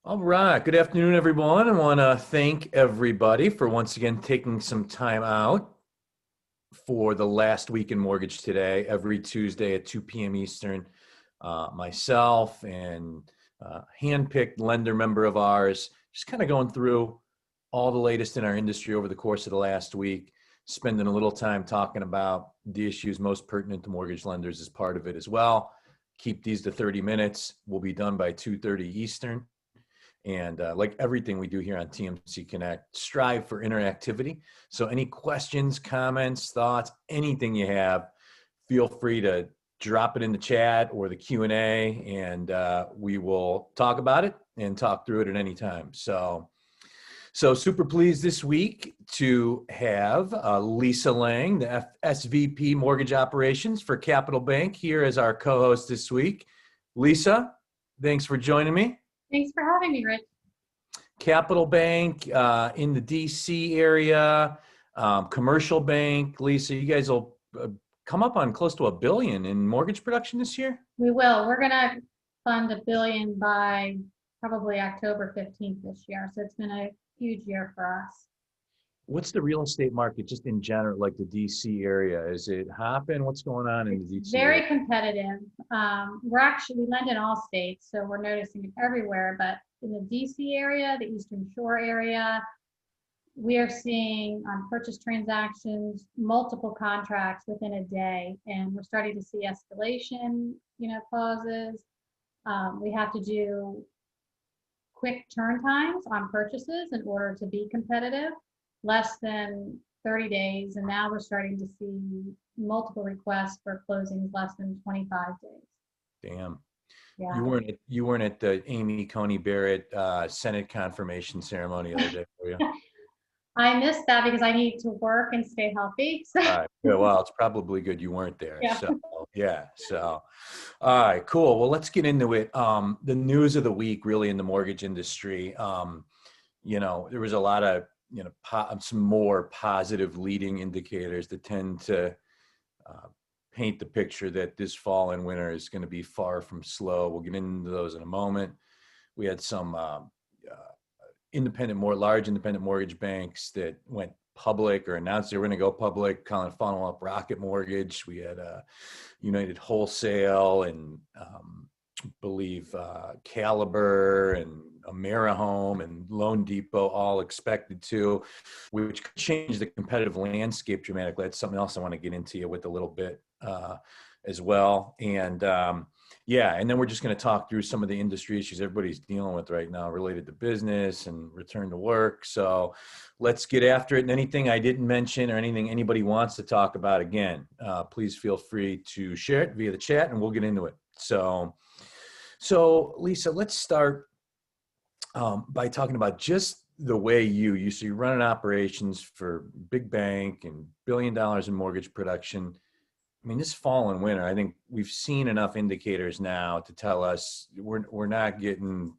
All right. Good afternoon, everyone. I want to thank everybody for once again taking some time out for the last week in Mortgage Today, every Tuesday at 2 p.m. Eastern. Myself and handpicked lender member of ours, just kind of going through all the latest in our industry over the course of the last week, spending a little time talking about the issues most pertinent to mortgage lenders as part of it as well. Keep these to 30 minutes. We'll be done by 2:30 Eastern. And like everything we do here on TMC Connect, strive for interactivity. So any questions, comments, thoughts, anything you have, feel free to drop it in the chat or the Q&A, and we will talk about it and talk through it at any time. So super pleased this week to have Lisa Lang, the SVP Mortgage Operations for Capital Bank, here as our co-host this week. Lisa, thanks for joining me. Thanks for having me, Rich. Capital Bank in the DC area, commercial bank. Lisa, you guys will come up on close to $1 billion in mortgage production this year? We will. We're going to fund $1 billion by probably October 15th this year. So it's been a huge year for us. What's the real estate market just in general, like the DC area? Is it hopping? What's going on in the DC Very area? competitive. We lend in all states, so we're noticing it everywhere. But in the DC area, the Eastern Shore area, we are seeing on purchase transactions, multiple contracts within a day, and we're starting to see escalation, clauses. We have to do quick turn times on purchases in order to be competitive, less than 30 days. And now we're starting to see multiple requests for closings less than 25 days. Damn. Yeah. You weren't at the Amy Coney Barrett Senate confirmation ceremony the other day, were you? I missed that because I need to work and stay healthy. So. All right. Yeah, well, it's probably good you weren't there. Yeah. So, all right, cool. Well, let's get into it. The news of the week, really, in the mortgage industry. There was a lot of, some more positive leading indicators that tend to paint the picture that this fall and winter is going to be far from slow. We'll get into those in a moment. We had some large independent mortgage banks that went public or announced they were going to go public, kind of funnel up Rocket Mortgage. We had United Wholesale and believe Caliber and AmeriHome and Loan Depot all expected to, which could change the competitive landscape dramatically. That's something else I want to get into you with a little bit as well. And and then we're just going to talk through some of the industry issues everybody's dealing with right now related to business and return to work. So let's get after it. And anything I didn't mention or anything anybody wants to talk about, again, please feel free to share it via the chat and we'll get into it. So So Lisa, let's start by talking about just the way you run operations for big bank and $1 billion in mortgage production. I mean, this fall and winter, I think we've seen enough indicators now to tell us we're not getting,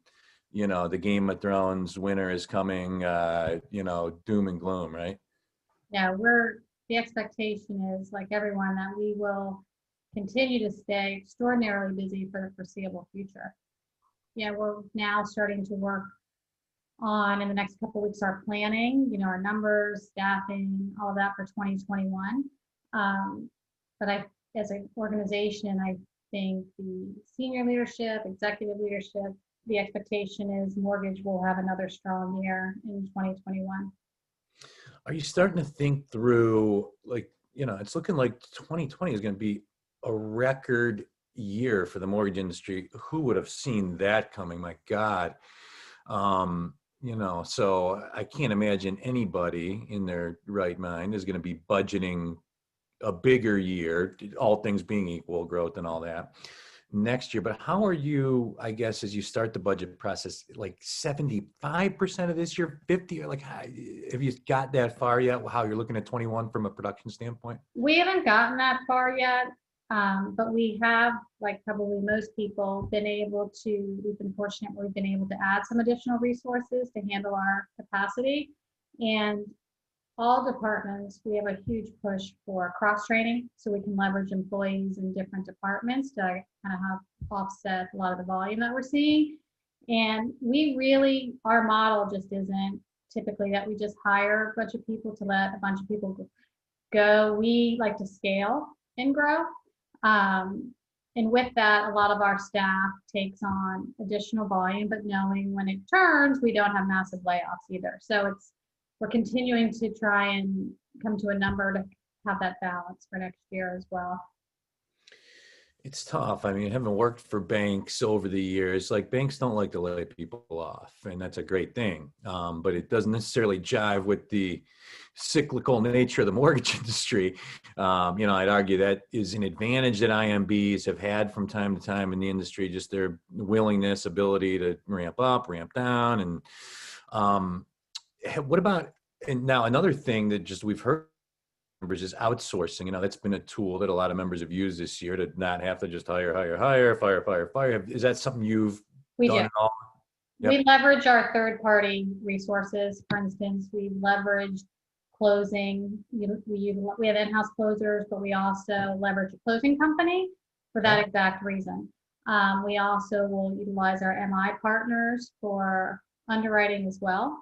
the Game of Thrones winter is coming, doom and gloom, right? Yeah, the expectation is, like everyone, that we will continue to stay extraordinarily busy for the foreseeable future. Yeah, we're now starting to work on, in the next couple of weeks, our planning, our numbers, staffing, all of that for 2021. But as an organization, I think the senior leadership, executive leadership, the expectation is mortgage will have another strong year in 2021. Are you starting to think through, it's looking like 2020 is going to be a record year for the mortgage industry? Who would have seen that coming? My God. So I can't imagine anybody in their right mind is going to be budgeting a bigger year, all things being equal, growth and all that, next year. But how are you, I guess, as you start the budget process, like 75% of this year, 50, or have you got that far yet? How you're looking at 21 from a production standpoint? We haven't gotten that far yet, but we have, like probably most people, we've been fortunate where we've been able to add some additional resources to handle our capacity. And all departments, we have a huge push for cross-training so we can leverage employees in different departments to kind of help offset a lot of the volume that we're seeing. And our model just isn't typically that we just hire a bunch of people to let a bunch of people go. We like to scale and grow. Um, and with that, a lot of our staff takes on additional volume, but knowing when it turns, we don't have massive layoffs either. So we're continuing to try and come to a number to have that balance for next year as well. It's tough. I mean, having worked for banks over the years, like banks don't like to lay people off, and that's a great thing. But it doesn't necessarily jive with the cyclical nature of the mortgage industry. I'd argue that is an advantage that IMBs have had from time to time in the industry, just their willingness, ability to ramp up, ramp down. And what about, and now another thing that just we've heard members is outsourcing. That's been a tool that a lot of members have used this year to not have to just hire, fire. Is that something you've We done do. at all? We Yep. leverage our third-party resources. For instance, we leverage closing. We have in-house closers, but we also leverage a closing company for that Okay. exact reason. We also will utilize our MI partners for underwriting as well.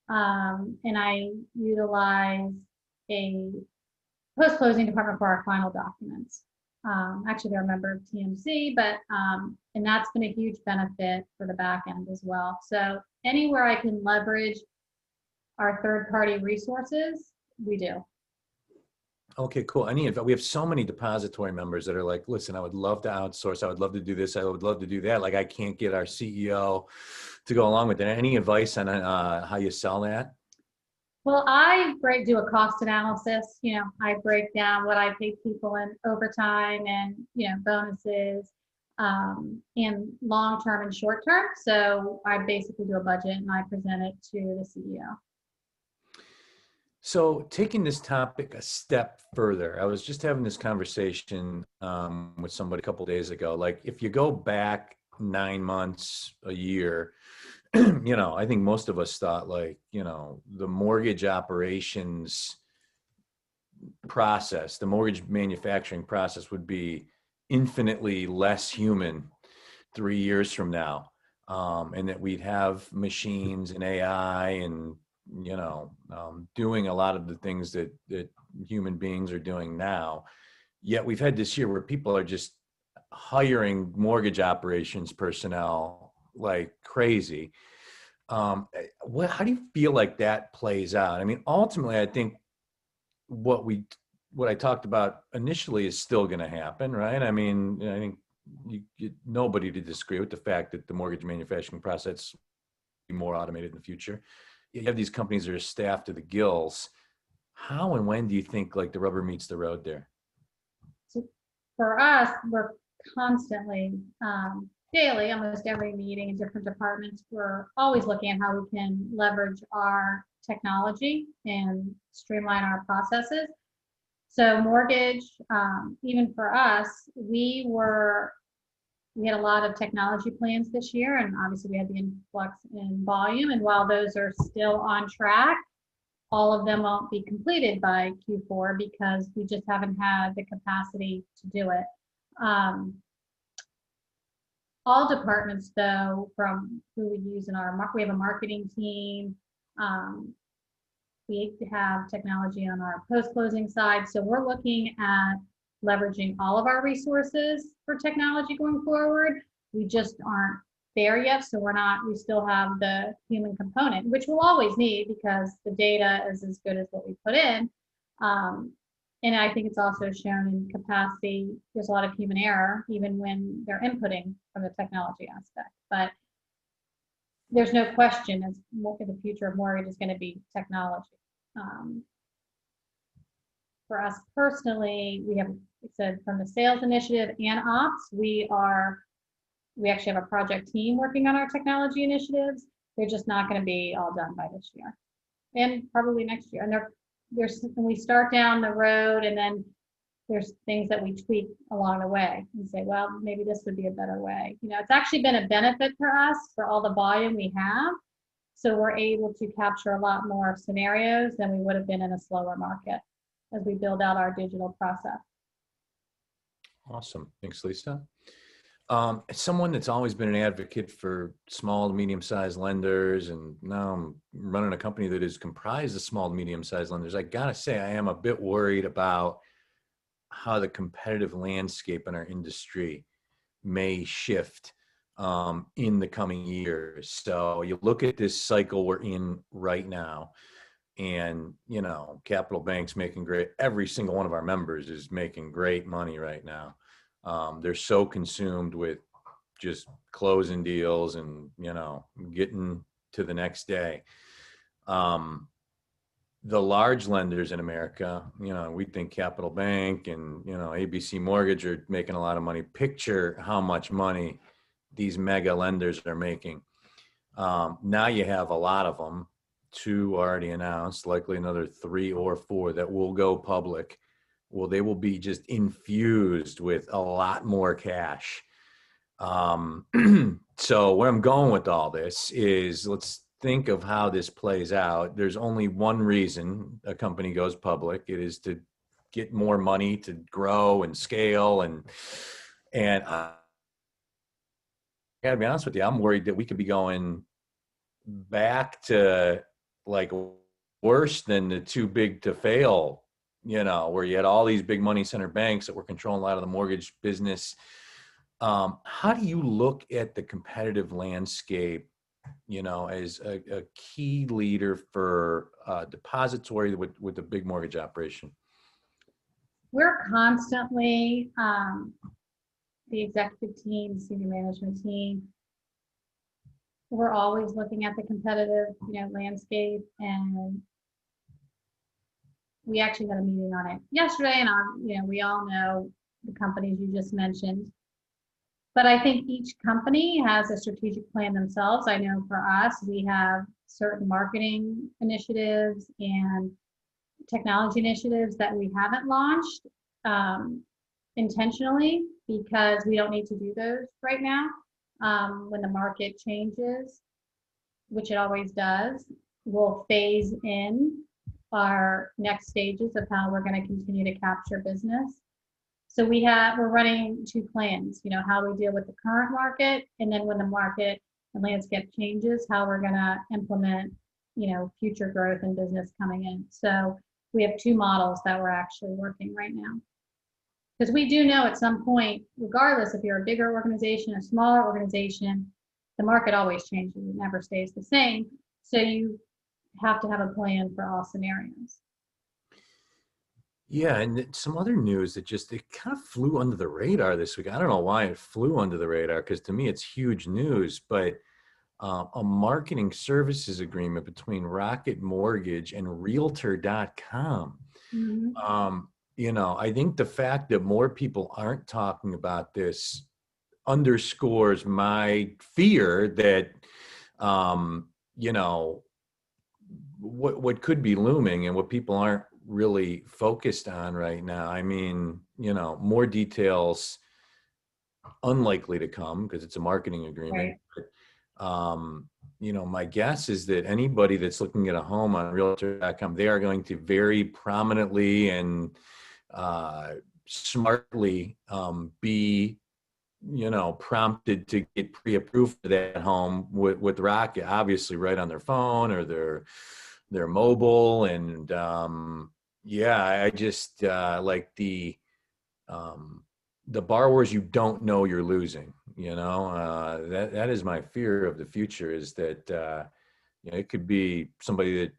And I utilize a post-closing department for our final documents. Actually, they're a member of TMC, and that's been a huge benefit for the back end as well. So anywhere I can leverage our third-party resources, we do. Okay, cool. We have so many depository members that are like, listen, I would love to outsource. I would love to do this. I would love to do that. Like, I can't get our CEO to go along with it. Any advice on how you sell that? Well, do a cost analysis. I break down what I pay people in overtime and, bonuses, and long-term and short-term. So I basically do a budget and I present it to the CEO. So, taking this topic a step further, I was just having this conversation with somebody a couple of days ago. Like, if you go back 9 months, a year, I think most of us thought, like, the mortgage operations process, the mortgage manufacturing process would be infinitely less human 3 years from now. And that we'd have machines and AI and, doing a lot of the things that human beings are doing now. Yet we've had this year where people are just hiring mortgage operations personnel like crazy. How do you feel like that plays out? I mean, ultimately, I think what I talked about initially is still going to happen, right? I mean, I think nobody to disagree with the fact that the mortgage manufacturing process will be more automated in the future. You have these companies that are staffed to the gills. How and when do you think like the rubber meets the road there? So for us, we're constantly, daily, almost every meeting in different departments, we're always looking at how we can leverage our technology and streamline our processes. So mortgage, even for us, we had a lot of technology plans this year, and obviously we had the influx in volume. And while those are still on track, all of them won't be completed by Q4 because we just haven't had the capacity to do it. All departments, though, from who we use we have a marketing team. We have technology on our post-closing side. So we're looking at leveraging all of our resources for technology going forward. We just aren't there yet. So we still have the human component, which we'll always need because the data is as good as what we put in. And I think it's also shown in capacity. There's a lot of human error, even when they're inputting from the technology aspect. But there's no question as the future of mortgage is going to be technology. For us personally, we have, like I said, from the sales initiative and ops, we actually have a project team working on our technology initiatives. They're just not going to be all done by this year and probably next year. And when we start down the road, and then there's things that we tweak along the way and say, well, maybe this would be a better way. It's actually been a benefit for us for all the volume we have. So we're able to capture a lot more scenarios than we would have been in a slower market as we build out our digital process. Awesome. Thanks, Lisa. Someone that's always been an advocate for small to medium-sized lenders, and now I'm running a company that is comprised of small to medium-sized lenders. I gotta say, I am a bit worried about how the competitive landscape in our industry may shift in the coming years. So you look at this cycle we're in right now, and Capital Bank's making great. Every single one of our members is making great money right now. They're so consumed with just closing deals and getting to the next day. The large lenders in America, we think Capital Bank and ABC Mortgage are making a lot of money. Picture how much money these mega lenders are making. Now you have a lot of them, two already announced, likely another 3 or 4 that will go public. Well, they will be just infused with a lot more cash. So where I'm going with all this is, let's think of how this plays out. There's only one reason a company goes public. It is to get more money to grow and scale. And I gotta be honest with you, I'm worried that we could be going back to like worse than the too big to fail, where you had all these big money center banks that were controlling a lot of the mortgage business. How do you look at the competitive landscape, as a key leader for depository with the big mortgage operation? We're constantly, the executive team, senior management team, we're always looking at the competitive, landscape, and we actually had a meeting on it yesterday, and we all know the companies you just mentioned. But I think each company has a strategic plan themselves. I know for us, we have certain marketing initiatives and technology initiatives that we haven't launched intentionally, because we don't need to do those right now. When the market changes, which it always does, we'll phase in our next stages of how we're going to continue to capture business. So we're running 2 plans, how we deal with the current market, and then when the market and landscape changes, how we're going to implement, future growth and business coming in. So we have 2 models that we're actually working right now. Because we do know at some point, regardless if you're a bigger organization, a smaller organization, the market always changes. It never stays the same. So you have to have a plan for all scenarios. Yeah, and some other news that it kind of flew under the radar this week. I don't know why it flew under the radar, because to me it's huge news, but a marketing services agreement between Rocket Mortgage and Realtor.com. Mm-hmm. I think the fact that more people aren't talking about this underscores my fear that, what could be looming and what people aren't really focused on right now. I mean, more details unlikely to come because it's a marketing agreement. Right. But, my guess is that anybody that's looking at a home on Realtor.com, they are going to very prominently and smartly be prompted to get pre-approved for that home with Rocket, obviously right on their phone or their mobile. And I just like the borrowers you don't know you're losing. That is my fear of the future, is that it could be somebody that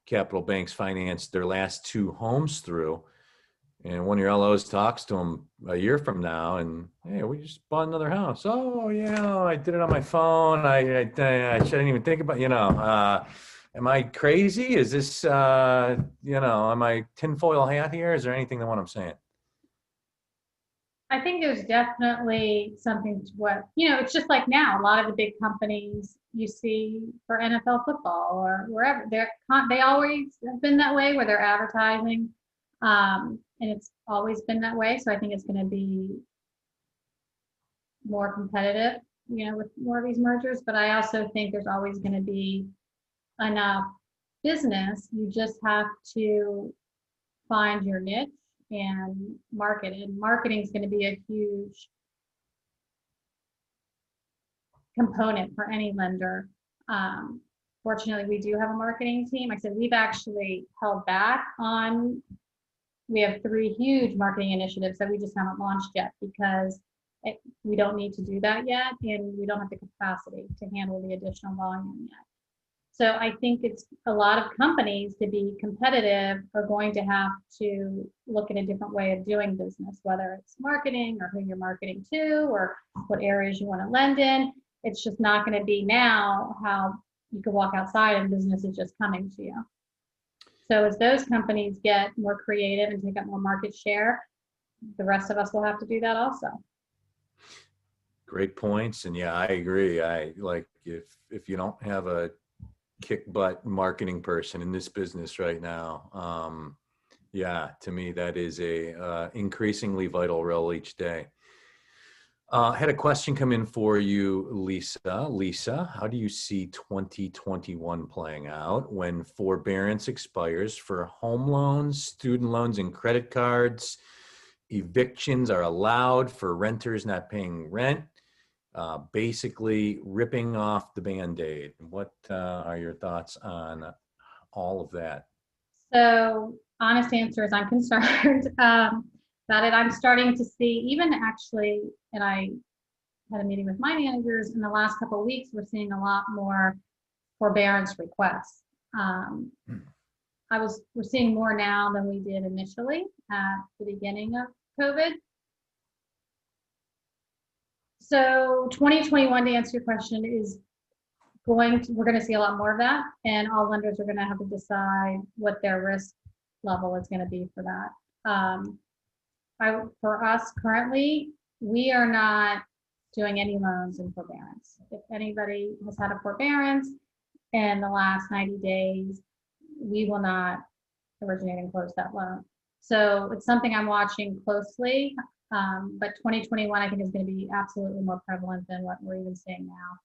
Capital Banks financed their last 2 homes through, and one of your LOs talks to them a year from now, and hey, we just bought another house. Oh, I did it on my phone. I shouldn't even think about, am I crazy? Is this, am I tinfoil hat here? Is there anything to what I'm saying? I think there's definitely something to what, it's just like now, a lot of the big companies you see for NFL football or wherever, they always have been that way, where they're advertising. And it's always been that way. So I think it's going to be more competitive, with more of these mergers. But I also think there's always going to be enough business. You just have to find your niche and market. And marketing is going to be a huge component for any lender. Fortunately, we do have a marketing team. Like I said, we've actually held back on, we have 3 huge marketing initiatives that we just haven't launched yet because we don't need to do that yet, and we don't have the capacity to handle the additional volume yet. So I think it's a lot of companies, to be competitive, are going to have to look at a different way of doing business, whether it's marketing or who you're marketing to or what areas you want to lend in. It's just not going to be now how you can walk outside and business is just coming to you. So as those companies get more creative and take up more market share, the rest of us will have to do that also. Great points. And yeah, I agree. I like, if you don't have a kick butt marketing person in this business right now, yeah, to me, that is a increasingly vital role each day. Had a question come in for you, Lisa. Lisa, how do you see 2021 playing out when forbearance expires for home loans, student loans, and credit cards? Evictions are allowed for renters not paying rent, basically ripping off the Band-Aid. What are your thoughts on all of that? So honest answer is I'm concerned about it. I'm starting to see, even actually, and I had a meeting with my managers in the last couple of weeks, we're seeing a lot more forbearance requests. We're seeing more now than we did initially at the beginning of COVID. So 2021, to answer your question, is we're going to see a lot more of that, and all lenders are going to have to decide what their risk level is going to be for that. For us currently, we are not doing any loans in forbearance. If anybody has had a forbearance in the last 90 days, we will not originate and close that loan. So it's something I'm watching closely, but 2021 I think is going to be absolutely more prevalent than what we're even seeing now.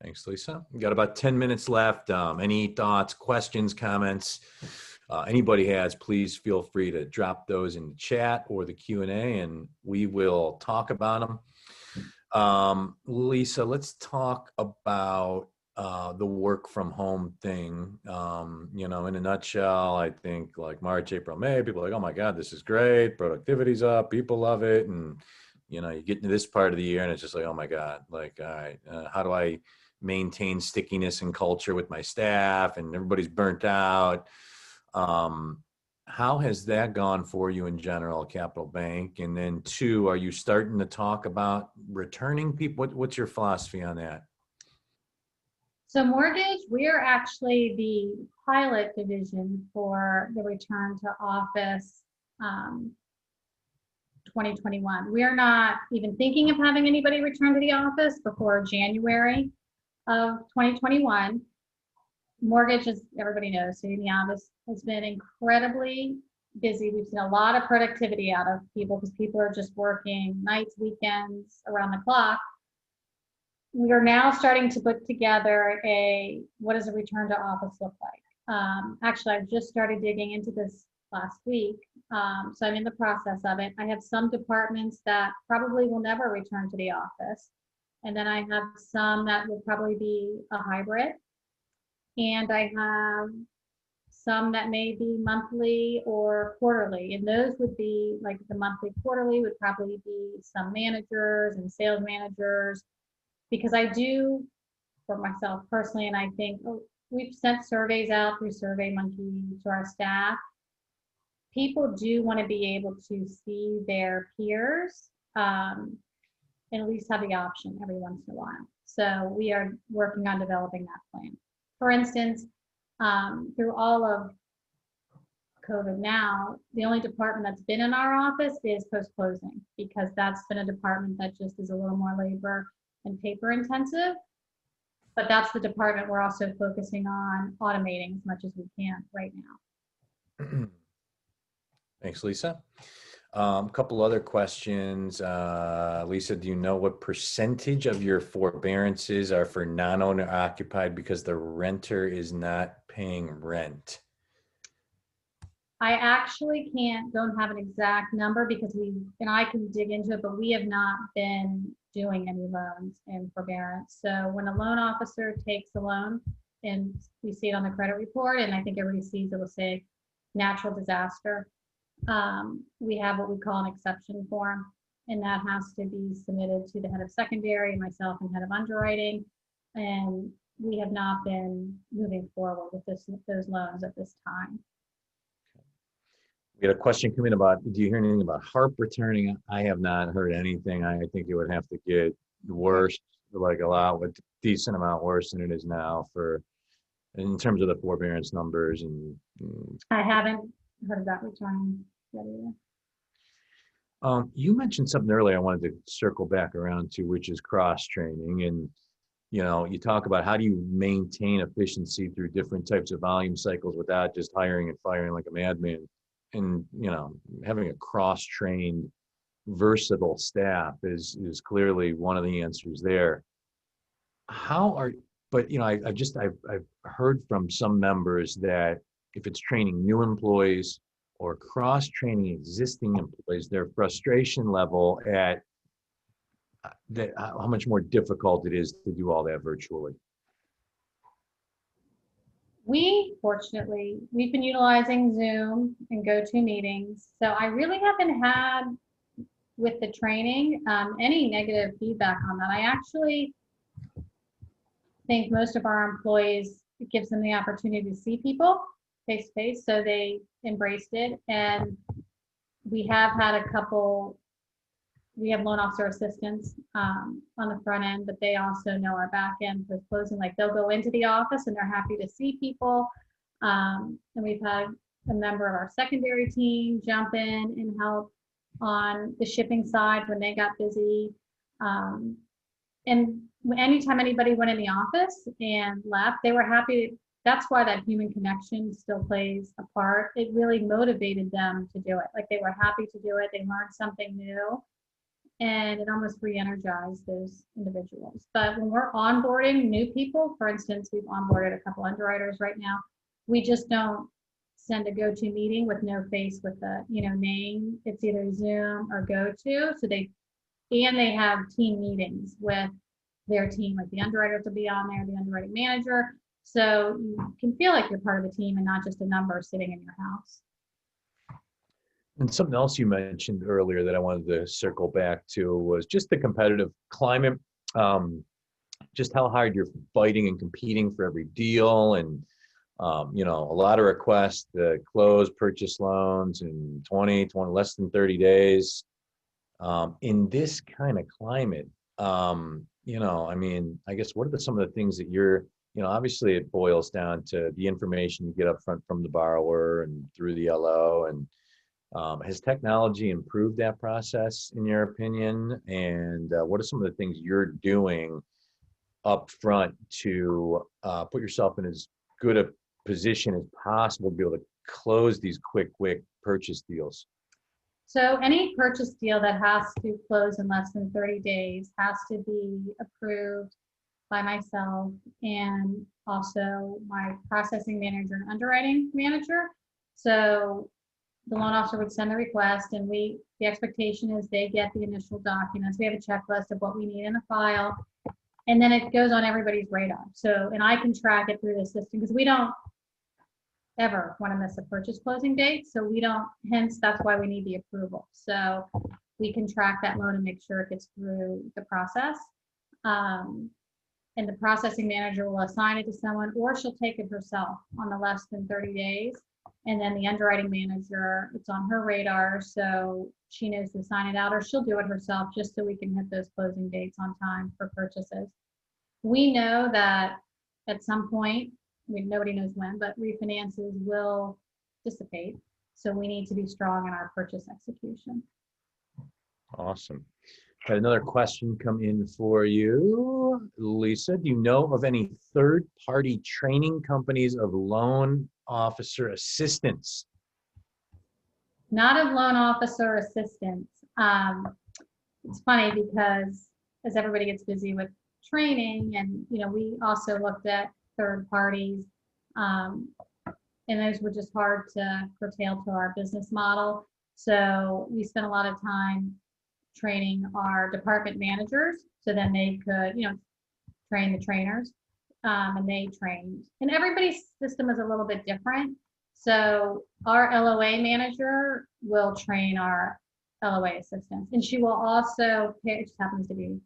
Thanks, Lisa. We got about 10 minutes left. Any thoughts, questions, comments anybody has, please feel free to drop those in the chat or the Q&A, and we will talk about them. Lisa, let's talk about the work from home thing. In a nutshell, I think like March, April, May, people are like, oh my God, this is great. Productivity's up. People love it. And, you get into this part of the year and it's just like, oh my God, like, all right, how do I maintain stickiness and culture with my staff, and everybody's burnt out? How has that gone for you in general, Capital Bank? And then 2, are you starting to talk about returning people? What's your philosophy on that? So mortgage, we are actually the pilot division for the return to office 2021. We are not even thinking of having anybody return to the office before January of 2021. Mortgage, as everybody knows, so in the office has been incredibly busy. We've seen a lot of productivity out of people because people are just working nights, weekends, around the clock. We are now starting to put together what does a return to office look like? Actually, I've just started digging into this last week, so I'm in the process of it. I have some departments that probably will never return to the office, and then I have some that will probably be a hybrid, and I have some that may be monthly or quarterly, and those would be like the monthly, quarterly would probably be some managers and sales managers, because I do, for myself personally, and I think we've sent surveys out through SurveyMonkey to our staff. People do want to be able to see their peers and at least have the option every once in a while. So we are working on developing that plan. For instance, through all of COVID now, the only department that's been in our office is post-closing, because that's been a department that just is a little more labor and paper intensive. But that's the department we're also focusing on automating as much as we can right now. Thanks, Lisa. A couple other questions. Lisa, do you know what percentage of your forbearances are for non-owner occupied because the renter is not paying rent? I actually don't have an exact number because and I can dig into it, but we have not been doing any loans in forbearance. So when a loan officer takes a loan, and we see it on the credit report, and I think everybody sees it will say natural disaster. We have what we call an exception form, and that has to be submitted to the head of secondary, myself, and head of underwriting. And we have not been moving forward with those loans at this time. We had a question come in about, do you hear anything about HARP returning? I have not heard anything. I think it would have to get worse, like a decent amount worse than it is now in terms of the forbearance numbers. And I haven't heard of that returning yet either. You mentioned something earlier I wanted to circle back around to, which is cross training. And you talk about how do you maintain efficiency through different types of volume cycles without just hiring and firing like a madman. And having a cross-trained, versatile staff is clearly one of the answers there. But I've heard from some members that if it's training new employees or cross-training existing employees, their frustration level at how much more difficult it is to do all that virtually. Fortunately, we've been utilizing Zoom and GoToMeetings. So I really haven't had, with the training, any negative feedback on that. I actually think most of our employees, it gives them the opportunity to see people face to face, so they embraced it. And we have had we have loan officer assistants on the front end, but they also know our back end for closing. Like they'll go into the office and they're happy to see people. And we've had a member of our secondary team jump in and help on the shipping side when they got busy. And anytime anybody went in the office and left, they were happy. That's why that human connection still plays a part. It really motivated them to do it. Like they were happy to do it. They learned something new. And it almost re-energized those individuals. But when we're onboarding new people, for instance, we've onboarded a couple underwriters right now, we just don't send a GoToMeeting with no face with the name. It's either Zoom or GoTo. So they have team meetings with their team, like the underwriters will be on there, the underwriting manager. So you can feel like you're part of the team and not just a number sitting in your house. And something else you mentioned earlier that I wanted to circle back to was just the competitive climate, just how hard you're fighting and competing for every deal, and a lot of requests to close purchase loans in 20 less than 30 days. In this kind of climate, I guess what are some of the things that you're, obviously it boils down to the information you get up front from the borrower and through the LO, and has technology improved that process in your opinion? And what are some of the things you're doing up front to put yourself in as good a position as possible to be able to close these quick purchase deals? So any purchase deal that has to close in less than 30 days has to be approved by myself and also my processing manager and underwriting manager. So the loan officer would send the request, and the expectation is they get the initial documents. We have a checklist of what we need in the file, and then it goes on everybody's radar. So, and I can track it through the system because we don't ever want to miss a purchase closing date. So hence that's why we need the approval. So we can track that loan and make sure it gets through the process. And the processing manager will assign it to someone, or she'll take it herself on the less than 30 days. And then the underwriting manager, it's on her radar, so she knows to sign it out, or she'll do it herself just so we can hit those closing dates on time for purchases. We know that at some point, nobody knows when, but refinances will dissipate. So we need to be strong in our purchase execution. Awesome. Got another question come in for you, Lisa. Do you know of any third-party training companies of loan officer assistants? Not of loan officer assistants. It's funny because as everybody gets busy with training, and we also looked at third parties, and those were just hard to curtail to our business model. So we spent a lot of time training our department managers So then they could, train the trainers, and they trained. And everybody's system is a little bit different. So our LOA manager will train our LOA assistants, and she will also, it just happens to be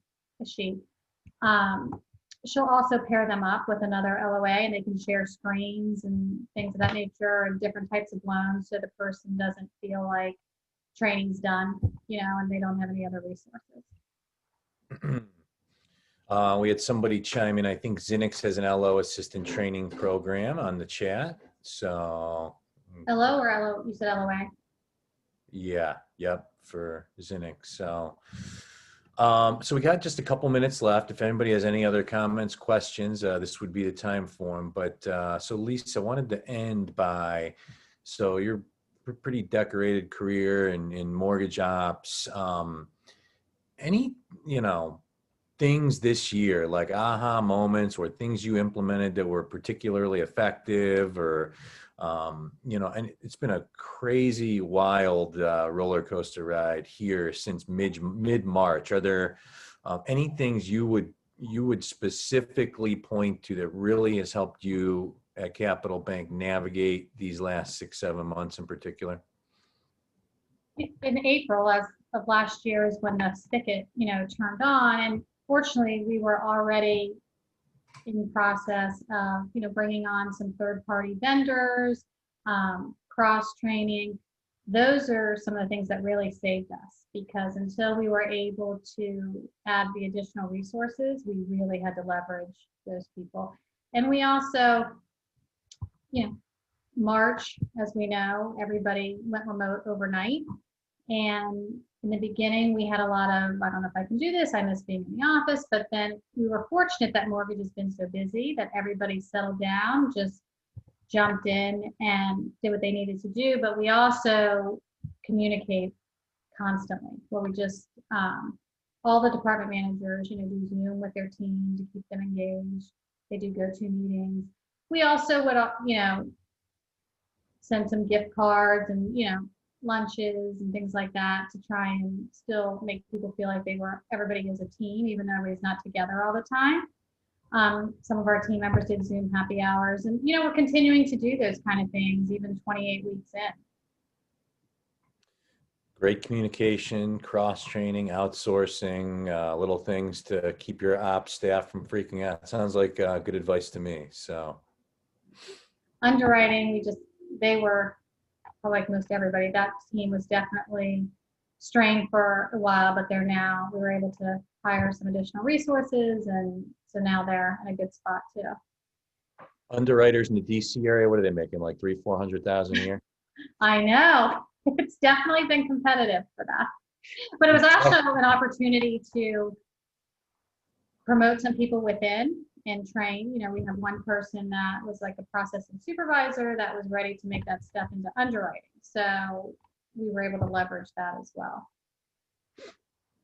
a she. Um, she'll also pair them up with another LOA, and they can share screens and things of that nature and different types of loans, so the person doesn't feel like training's done, and they don't have any other resources. We had somebody chime in. I think Zinix has an LO assistant training program on the chat. So LO or LO? You said LOA. yeah, yep, for Zinix. So so we got just a couple minutes left. If anybody has any other comments, questions, this would be the time for them. But so Lisa, I wanted to end by, so your pretty decorated career in mortgage ops. Any, things this year, like aha moments or things you implemented that were particularly effective, or and it's been a crazy, wild roller coaster ride here since mid March. Are there any things you would specifically point to that really has helped you at Capital Bank navigate these last 6-7 months in particular? In April of last year is when the spigot, turned on, and fortunately we were already in process of, bringing on some third-party vendors, cross training. Those are some of the things that really saved us, because until we were able to add the additional resources, we really had to leverage those people. And we also, March, as we know, everybody went remote overnight. And in the beginning, we had a lot of, I don't know if I can do this, I miss being in the office, but then we were fortunate that mortgage has been so busy that everybody settled down, just jumped in and did what they needed to do. But we also communicate constantly, where we just, all the department managers, do Zoom with their team to keep them engaged. They do go-to meetings. We also would, send some gift cards and, lunches and things like that to try and still make people feel like everybody is a team, even though everybody's not together all the time. Some of our team members did Zoom happy hours, and we're continuing to do those kind of things even 28 weeks in. Great communication, cross-training, outsourcing, little things to keep your ops staff from freaking out. Sounds like good advice to me. So underwriting, they were, like most everybody, that team was definitely strained for a while, but we were able to hire some additional resources, and so now they're in a good spot too. Underwriters in the DC area, what are they making? Like $300,000-400,000 a year? I know. It's definitely been competitive for that. But it was also an opportunity to promote some people within and train. We have one person that was like a processing supervisor that was ready to make that step into underwriting. So we were able to leverage that as well.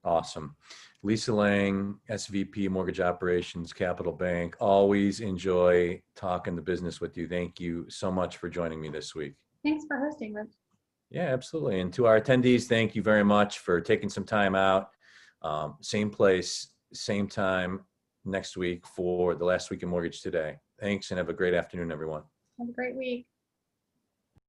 Awesome. Lisa Lang, SVP Mortgage Operations, Capital Bank. Always enjoy talking the business with you. Thank you so much for joining me this week. Thanks for hosting, Rich. Yeah, absolutely. And to our attendees, thank you very much for taking some time out. Same place, same time next week for the last week in Mortgage Today. Thanks, and have a great afternoon, everyone. Have a great week.